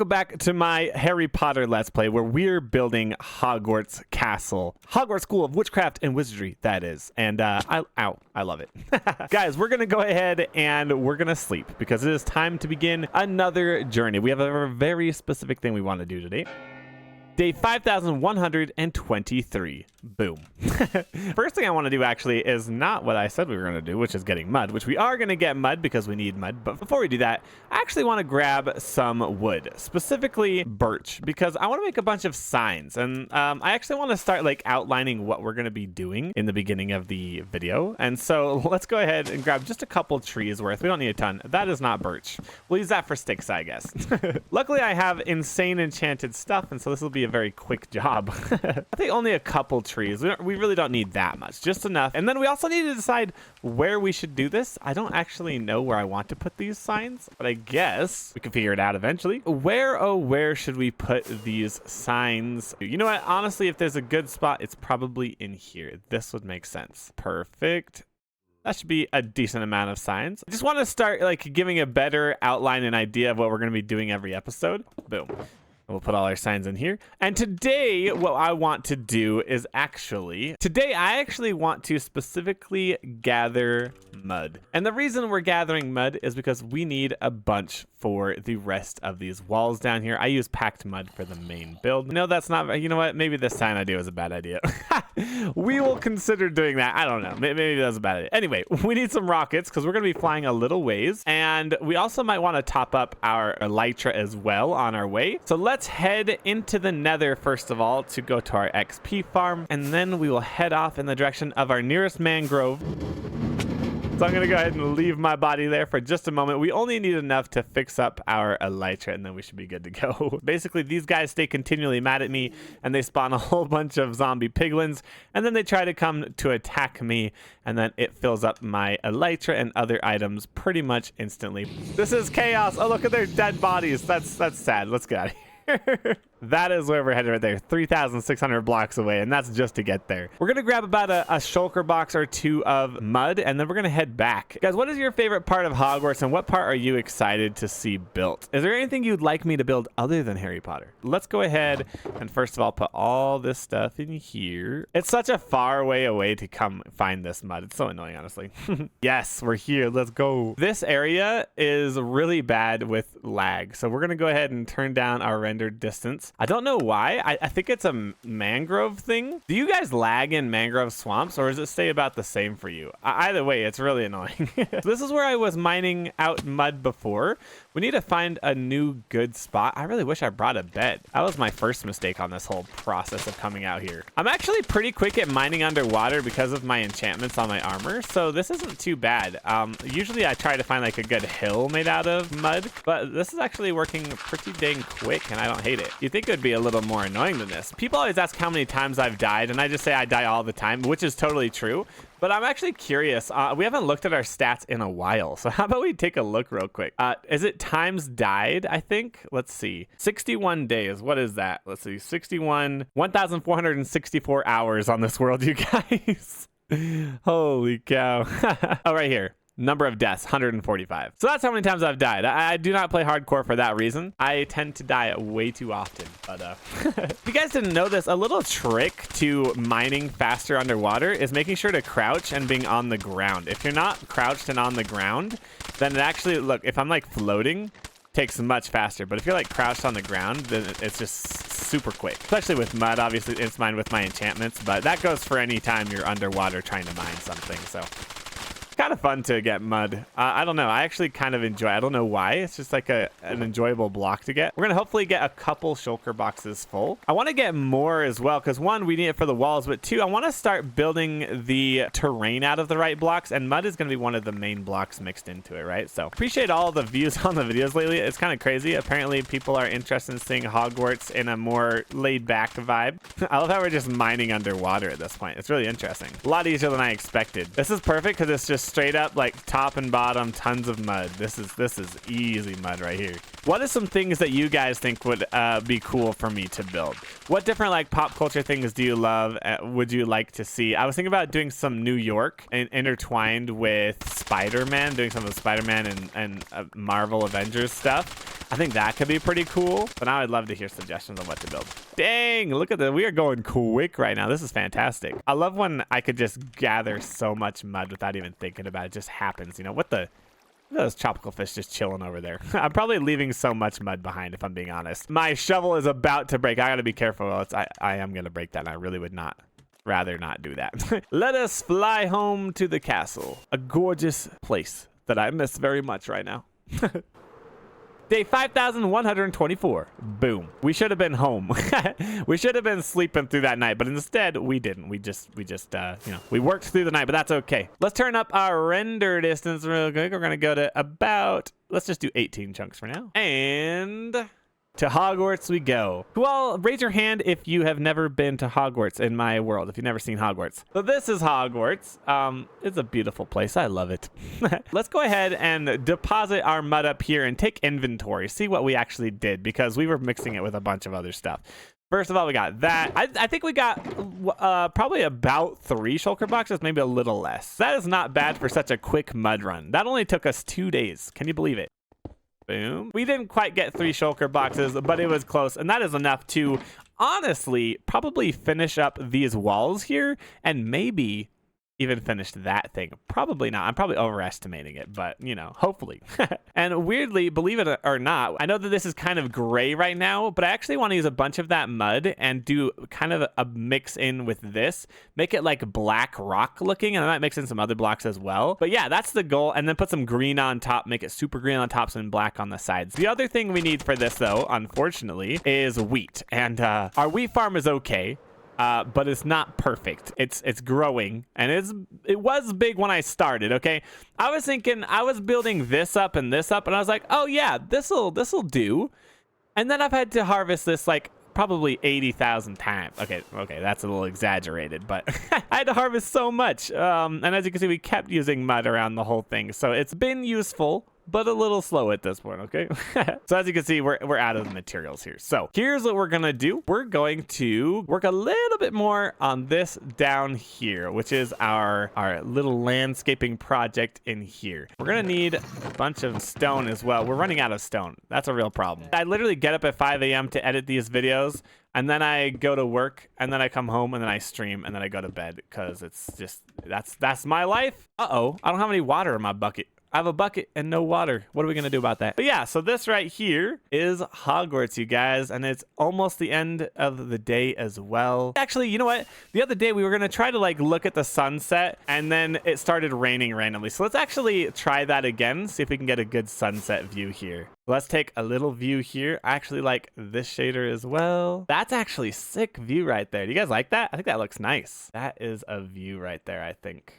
welcome back to my Harry Potter Let's Play, where we're building Hogwarts Castle. Hogwarts School of Witchcraft and Wizardry, that is. And, I love it. Guys, we're gonna go ahead and we're gonna sleep, because it is time to begin another journey. We have a very specific thing we want to do today. Day 5123. Boom. First thing I want to do actually is not what I said we were going to do, which is getting mud, which we are going to get mud because we need mud. But before we do that, I actually want to grab some wood, specifically birch, because I want to make a bunch of signs. And I actually want to start like outlining what we're going to be doing in the beginning of the video. And so let's go ahead and grab just a couple trees worth. We don't need a ton. That is not birch. We'll use that for sticks, I guess. Luckily, I have insane enchanted stuff, and so this will be a very quick job. I think only a couple trees. We really don't need that much, just enough. And then we also need to decide where we should do this. I don't actually know where I want to put these signs, but I guess we can figure it out eventually. Where should we put these signs? You know what? Honestly, if there's a good spot, it's probably in here. This would make sense. Perfect. That should be a decent amount of signs. I just want to start like giving a better outline and idea of what we're going to be doing every episode. Boom. We'll put all our signs in here. And today, what I want to do is I actually want to specifically gather mud. And the reason we're gathering mud is because we need a bunch for the rest of these walls down here. I use packed mud for the main build. No, that's not, you know what? Maybe this sign idea was a bad idea. We will consider doing that. I don't know. Maybe that was a bad idea. Anyway, we need some rockets because we're going to be flying a little ways. And we also might want to top up our elytra as well on our way. So let's head into the nether first of all to go to our XP farm. And then we will head off in the direction of our nearest mangrove. So I'm going to go ahead and leave my body there for just a moment. We only need enough to fix up our elytra, and then we should be good to go. Basically, these guys stay continually mad at me, and they spawn a whole bunch of zombie piglins, and then they try to come to attack me, and then it fills up my elytra and other items pretty much instantly. This is chaos. Oh, look at their dead bodies. That's sad. Let's get out of here. That is where we're headed right there, 3,600 blocks away, and that's just to get there. We're gonna grab about a shulker box or two of mud, and then we're gonna head back. Guys, what is your favorite part of Hogwarts, and what part are you excited to see built? Is there anything you'd like me to build other than Harry Potter? Let's go ahead and first of all put all this stuff in here. It's such a far way away to come find this mud. It's so annoying, honestly. Yes, we're here. Let's go. This area is really bad with lag, so we're gonna go ahead and turn down our rendered distance. I don't know why. I think it's a mangrove thing. Do you guys lag in mangrove swamps, or does it stay about the same for you? Either way, it's really annoying. So this is where I was mining out mud before. We need to find a new good spot. I really wish I brought a bed. That was my first mistake on this whole process of coming out here. I'm actually pretty quick at mining underwater because of my enchantments on my armor, so this isn't too bad. Usually I try to find like a good hill made out of mud, but this is actually working pretty dang quick, and I don't hate it. You'd think it would be a little more annoying than this. People always ask how many times I've died, and I just say I die all the time, which is totally true. But I'm actually curious. We haven't looked at our stats in a while, so how about we take a look real quick? Is it times died, I think? Let's see. 61 days. What is that? Let's see. 1,464 hours on this world, you guys. Holy cow. Oh, right here. Number of deaths, 145. So that's how many times I've died. I do not play hardcore for that reason. I tend to die way too often. But if you guys didn't know this, a little trick to mining faster underwater is making sure to crouch and being on the ground. If you're not crouched and on the ground, then it actually, look, if I'm like floating, takes much faster. But if you're like crouched on the ground, then it's just super quick. Especially with mud, obviously it's mined with my enchantments, but that goes for any time you're underwater trying to mine something. So kind of fun to get mud. I don't know. I actually kind of enjoy it. I don't know why. It's just like an enjoyable block to get. We're going to hopefully get a couple shulker boxes full. I want to get more as well because one, we need it for the walls, but two, I want to start building the terrain out of the right blocks, and mud is going to be one of the main blocks mixed into it, right? So appreciate all the views on the videos lately. It's kind of crazy. Apparently people are interested in seeing Hogwarts in a more laid back vibe. I love how we're just mining underwater at this point. It's really interesting. A lot easier than I expected. This is perfect because it's just straight up like top and bottom tons of mud. This is easy mud right here. What are some things that you guys think would be cool for me to build? What different like pop culture things do you love? Would you like to see? I was thinking about doing some New York and intertwined with Spider-Man, doing some of the Spider-Man and Marvel Avengers stuff. I think that could be pretty cool. But now I'd love to hear suggestions on what to build. Dang, look at that. We are going quick right now. This is fantastic. I love when I could just gather so much mud without even thinking about it. It just happens. You know, what the... Look at those tropical fish just chilling over there. I'm probably leaving so much mud behind, if I'm being honest. My shovel is about to break. I gotta be careful. I am gonna break that, and I really would rather not do that. Let us fly home to the castle. A gorgeous place that I miss very much right now. Day 5,124. Boom. We should have been home. We should have been sleeping through that night, but instead we didn't. We just you know, we worked through the night, but that's okay. Let's turn up our render distance real quick. We're gonna go to about, let's just do 18 chunks for now. And to Hogwarts we go. Well, raise your hand if you have never been to Hogwarts in my world, if you've never seen Hogwarts. So this is Hogwarts. It's a beautiful place. I love it. Let's go ahead and deposit our mud up here and take inventory, see what we actually did, because we were mixing it with a bunch of other stuff. First of all, we got that. I think we got probably about 3 shulker boxes, maybe a little less. That is not bad for such a quick mud run. That only took us 2 days. Can you believe it? Boom. We didn't quite get 3 shulker boxes, but it was close. And that is enough to, honestly, probably finish up these walls here and maybe even finished that thing. Probably not. I'm probably overestimating it, but you know, hopefully. And weirdly, believe it or not, I know that this is kind of gray right now, but I actually want to use a bunch of that mud and do kind of a mix in with this, make it like black rock looking, and I might mix in some other blocks as well. But yeah, that's the goal. And then put some green on top, make it super green on top, some black on the sides. The other thing we need for this though, unfortunately, is wheat. And our wheat farm is okay. But it's not perfect. It's growing, and it was big when I started. Okay, I was thinking I was building this up and this up, and I was like, oh yeah, this'll do. And then I've had to harvest this like probably 80,000 times. Okay, that's a little exaggerated, but I had to harvest so much. And as you can see, we kept using mud around the whole thing, so it's been useful, but a little slow at this point, okay? So as you can see, we're out of the materials here. So here's what we're gonna do. We're going to work a little bit more on this down here, which is our little landscaping project in here. We're gonna need a bunch of stone as well. We're running out of stone. That's a real problem. I literally get up at 5 a.m. to edit these videos, and then I go to work, and then I come home, and then I stream, and then I go to bed, because it's just, that's my life. Uh-oh, I don't have any water in my bucket. I have a bucket and no water. What are we going to do about that? But yeah, so this right here is Hogwarts, you guys, and it's almost the end of the day as well. Actually, you know what? The other day we were going to try to like look at the sunset, and then it started raining randomly. So let's actually try that again, see if we can get a good sunset view here. Let's take a little view here. I actually like this shader as well. That's actually sick view right there. Do you guys like that? I think that looks nice. That is a view right there, I think.